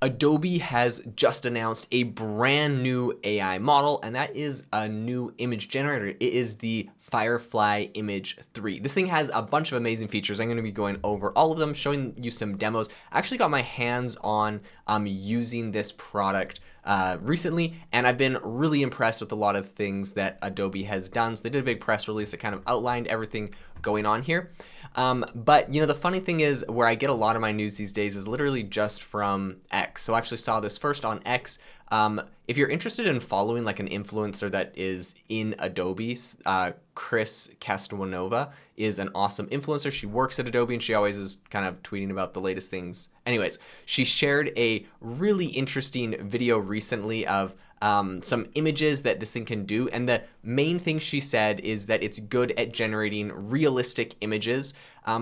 Adobe has just announced a brand new AI model, and that is a new image generator. It is the Firefly Image 3. This thing has a bunch of amazing features. I'm going to be going over all of them, showing you some demos. I actually got my hands on using this product recently, and I've been really impressed with a lot of things that Adobe has done. So they did a big press release that kind of outlined everything going on here. But the funny thing is, where I get a lot of my news these days is literally just from X. So I actually saw this first on X. If you're interested in following like an influencer that is in Adobe, Chris Castanova is an awesome influencer. She works at Adobe and she always is kind of tweeting about the latest things. Anyways, she shared a really interesting video recently of some images that this thing can do. And the main thing she said is that it's good at generating realistic images.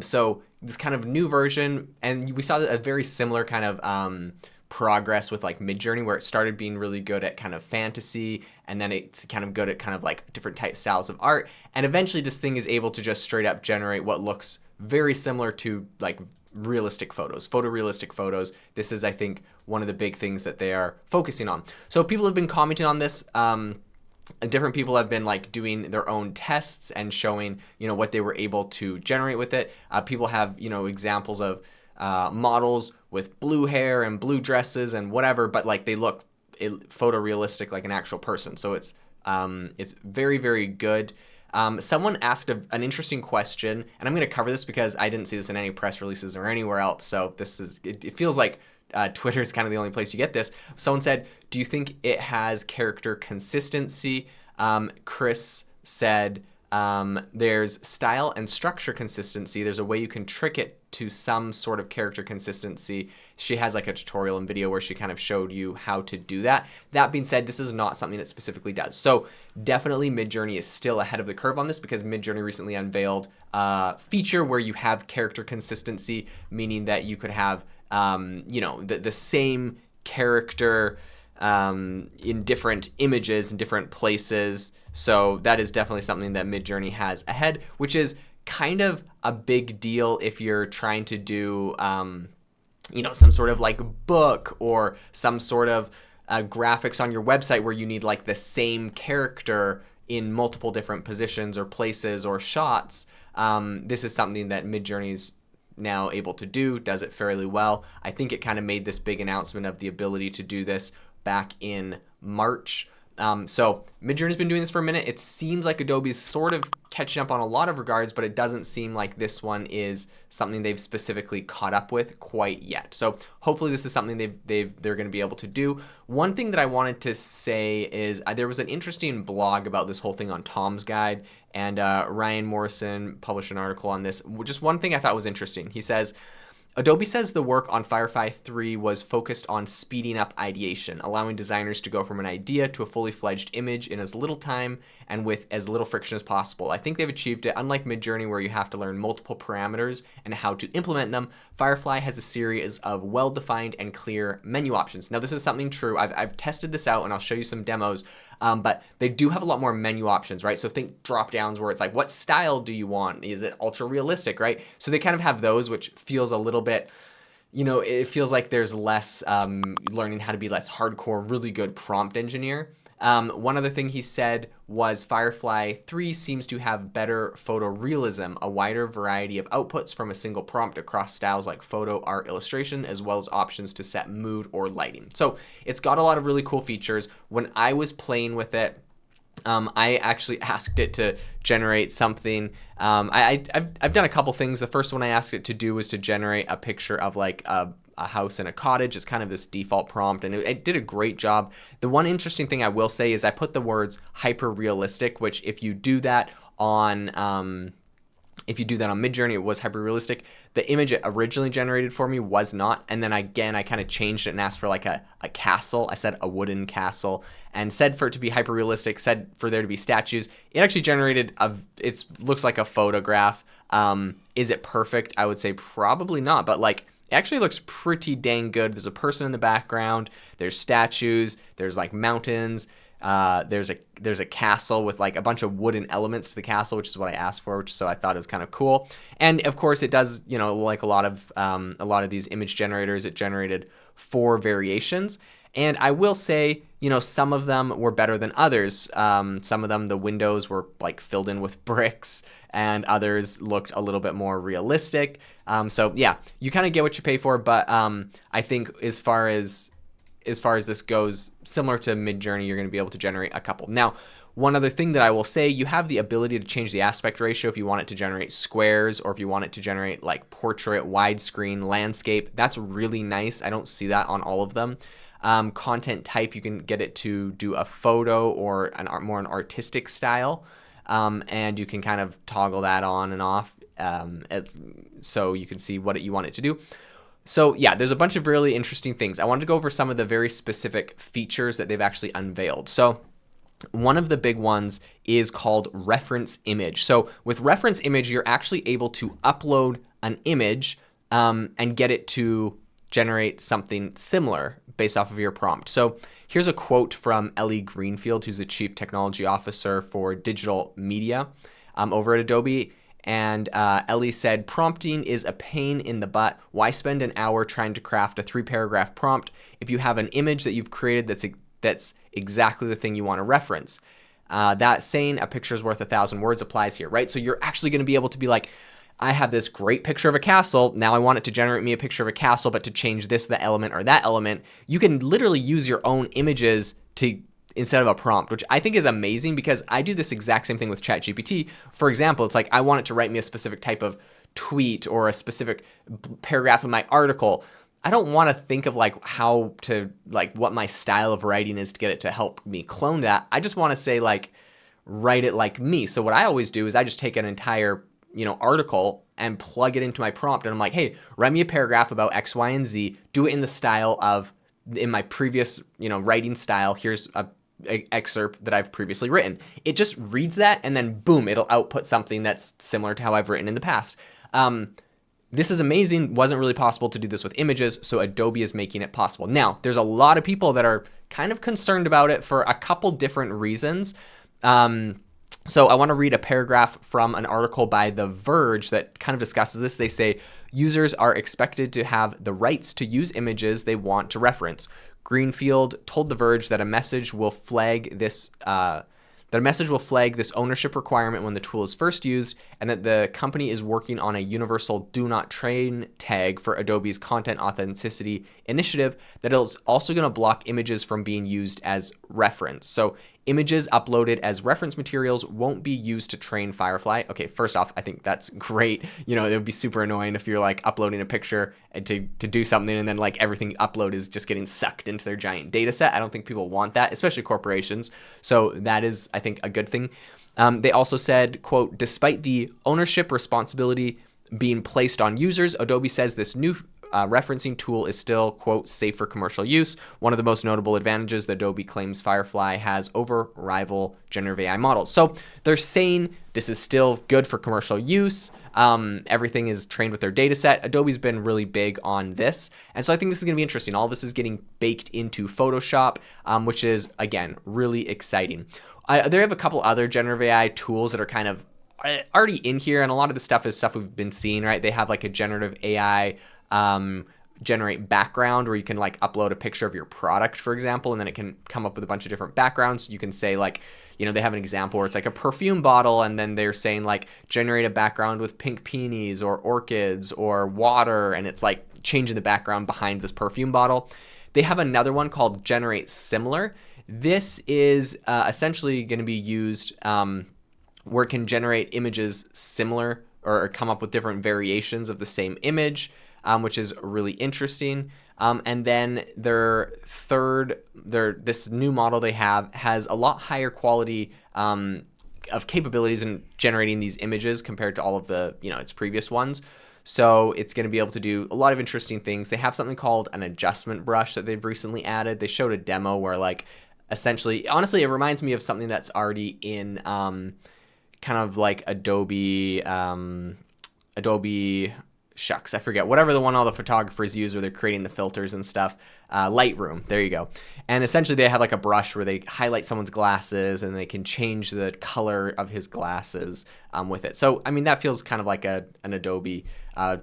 So this kind of new version, and we saw a very similar kind of progress with like Midjourney, where it started being really good at kind of fantasy, and then it's kind of good at kind of like different type styles of art. And eventually this thing is able to just straight up generate what looks very similar to like realistic photos, photorealistic photos. This is, I think, one of the big things that they are focusing on. So people have been commenting on this. Different people have been like doing their own tests and showing, what they were able to generate with it. People have, examples of models with blue hair and blue dresses and whatever, but like they look photorealistic like an actual person. So it's very, very good. Someone asked an interesting question, and I'm going to cover this because I didn't see this in any press releases or anywhere else. So it feels like Twitter is kind of the only place you get this. Someone said, do you think it has character consistency? Chris said, there's style and structure consistency. There's a way you can trick it to some sort of character consistency. She has like a tutorial and video where she kind of showed you how to do that. That being said, this is not something it specifically does. So definitely Midjourney is still ahead of the curve on this, because Midjourney recently unveiled a feature where you have character consistency, meaning that you could have the same character in different images in different places. So that is definitely something that Midjourney has ahead, which is kind of a big deal if you're trying to do, some sort of like book or some sort of graphics on your website where you need like the same character in multiple different positions or places or shots. This is something that Midjourney's now able to do, does it fairly well. I think it kind of made this big announcement of the ability to do this back in March. So Midjourney's been doing this for a minute. It seems like Adobe's sort of catching up on a lot of regards, but it doesn't seem like this one is something they've specifically caught up with quite yet. So hopefully this is something they're going to be able to do. One thing that I wanted to say is there was an interesting blog about this whole thing on Tom's Guide, and Ryan Morrison published an article on this. Just one thing I thought was interesting. He says, Adobe says the work on Firefly 3 was focused on speeding up ideation, allowing designers to go from an idea to a fully fledged image in as little time and with as little friction as possible. I think they've achieved it. Unlike Midjourney, where you have to learn multiple parameters and how to implement them, Firefly has a series of well-defined and clear menu options. Now, this is something true. I've tested this out, and I'll show you some demos, but they do have a lot more menu options, right? So think drop-downs where it's like, what style do you want? Is it ultra-realistic, right? So they kind of have those, which feels a little bit, it feels like there's less learning how to be less hardcore, really good prompt engineer. One other thing he said was Firefly 3 seems to have better photorealism, a wider variety of outputs from a single prompt across styles like photo, art, illustration, as well as options to set mood or lighting. So it's got a lot of really cool features. When I was playing with it, I actually asked it to generate something. I've done a couple things. The first one I asked it to do was to generate a picture of like a house in a cottage. It's kind of this default prompt, and it did a great job. The one interesting thing I will say is I put the words hyper realistic, which if you do that on Midjourney, it was hyper realistic. The image it originally generated for me was not. And then again, I kind of changed it and asked for like a castle. I said a wooden castle, and said for it to be hyper realistic, said for there to be statues. It actually generated it looks like a photograph. Is it perfect? I would say probably not, but like, it actually looks pretty dang good. There's a person in the background, there's statues, there's like mountains. There's a castle with like a bunch of wooden elements to the castle, which is what I asked for, so I thought it was kind of cool. And of course, it does, like a lot of these image generators, it generated 4 variations. And I will say, some of them were better than others. Some of them, the windows were like filled in with bricks, and others looked a little bit more realistic. So yeah, you kind of get what you pay for. But I think as far as this goes, similar to Midjourney, you're going to be able to generate a couple. Now, one other thing that I will say, you have the ability to change the aspect ratio if you want it to generate squares, or if you want it to generate like portrait, widescreen, landscape. That's really nice. I don't see that on all of them. Content type, you can get it to do a photo or more an artistic style, and you can kind of toggle that on and off, so you can see what you want it to do. So yeah, there's a bunch of really interesting things. I wanted to go over some of the very specific features that they've actually unveiled. So one of the big ones is called reference image. So with reference image, you're actually able to upload an image and get it to generate something similar based off of your prompt. So here's a quote from Ellie Greenfield, who's the Chief Technology Officer for Digital Media over at Adobe. And Ellie said, "Prompting is a pain in the butt. Why spend an hour trying to craft a 3-paragraph prompt if you have an image that you've created that's exactly the thing you want to reference?" That saying, "A picture's worth 1,000 words," applies here, right? So you're actually going to be able to be like, I have this great picture of a castle. Now I want it to generate me a picture of a castle, but to change this, the element, or that element, you can literally use your own images instead of a prompt, which I think is amazing, because I do this exact same thing with ChatGPT. For example, it's like I want it to write me a specific type of tweet or a specific paragraph in my article. I don't want to think of like how to, like what my style of writing is to get it to help me clone that. I just want to say like, write it like me. So what I always do is I just take an entire article and plug it into my prompt, and I'm like, hey, write me a paragraph about X, Y, and Z. Do it in the style of in my previous writing style. Here's a excerpt that I've previously written. It just reads that, and then boom, it'll output something that's similar to how I've written in the past. This is amazing. Wasn't really possible to do this with images, so Adobe is making it possible. Now, there's a lot of people that are kind of concerned about it for a couple different reasons. So I want to read a paragraph from an article by The Verge that kind of discusses this. They say, users are expected to have the rights to use images they want to reference. Greenfield told The Verge that a message will flag this ownership requirement when the tool is first used, and that the company is working on a universal do not train tag for Adobe's content authenticity initiative that is also going to block images from being used as reference. So images uploaded as reference materials won't be used to train Firefly. Okay, first off, I think that's great. It would be super annoying if you're like uploading a picture and to do something, and then like everything you upload is just getting sucked into their giant data set. I don't think people want that, especially corporations. So that is, I think, a good thing. They also said, quote, "Despite the ownership responsibility being placed on users, Adobe says this new referencing tool is still, quote, safe for commercial use. One of the most notable advantages that Adobe claims Firefly has over rival generative AI models." So they're saying this is still good for commercial use. Everything is trained with their data set. Adobe's been really big on this. And so I think this is going to be interesting. All this is getting baked into Photoshop, which is, again, really exciting. They have a couple other generative AI tools that are kind of already in here, and a lot of the stuff is stuff we've been seeing, right? They have like a generative AI generate background, where you can like upload a picture of your product, for example, and then it can come up with a bunch of different backgrounds. You can say like, they have an example where it's like a perfume bottle, and then they're saying like generate a background with pink peonies or orchids or water, and it's like changing the background behind this perfume bottle. They have another one called generate similar. This is essentially going to be used where it can generate images similar or come up with different variations of the same image, which is really interesting. And then this new model they have has a lot higher quality of capabilities in generating these images compared to all of the, its previous ones. So it's going to be able to do a lot of interesting things. They have something called an adjustment brush that they've recently added. They showed a demo where like, essentially, honestly, it reminds me of something that's already in kind of like Adobe shucks, I forget, whatever the one all the photographers use where they're creating the filters and stuff. Lightroom, there you go. And essentially they have like a brush where they highlight someone's glasses and they can change the color of his glasses with it. So, I mean, that feels kind of like an Adobe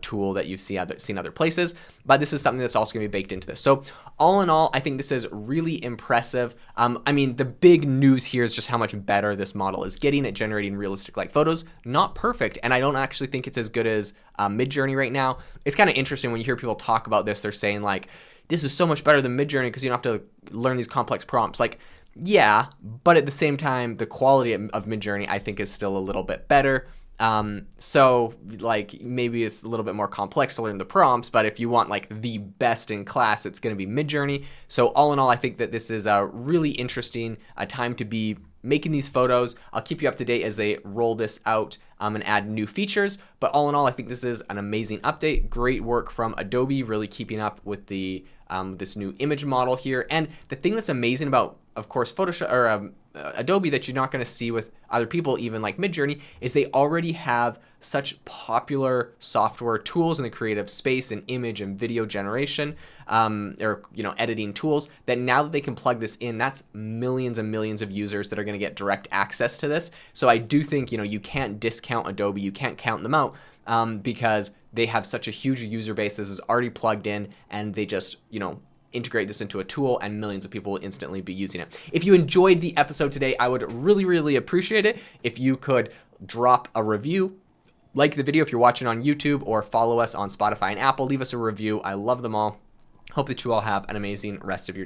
tool that you've seen other places, but this is something that's also gonna be baked into this. So all in all, I think this is really impressive. I mean, the big news here is just how much better this model is getting at generating realistic like photos. Not perfect, and I don't actually think it's as good as Midjourney right now. It's kind of interesting when you hear people talk about this, they're saying like, this is so much better than Midjourney because you don't have to learn these complex prompts. Like, yeah, but at the same time, the quality of Midjourney I think is still a little bit better. So like maybe it's a little bit more complex to learn the prompts, but if you want like the best in class, it's going to be Midjourney. So all in all, I think that this is a really interesting time to be making these photos. I'll keep you up to date as they roll this out and add new features. But all in all, I think this is an amazing update. Great work from Adobe, really keeping up with the this new image model here. And the thing that's amazing about, of course, Photoshop or Adobe that you're not going to see with other people, even like Midjourney, is they already have such popular software tools in the creative space and image and video generation, or editing tools, that now that they can plug this in, that's millions and millions of users that are going to get direct access to this. So I do think you can't discount Adobe, you can't count them out, because they have such a huge user base. This is already plugged in, and they just integrate this into a tool, and millions of people will instantly be using it. If you enjoyed the episode today, I would really, really appreciate it if you could drop a review, like the video if you're watching on YouTube, or follow us on Spotify and Apple. Leave us a review. I love them all. Hope that you all have an amazing rest of your day.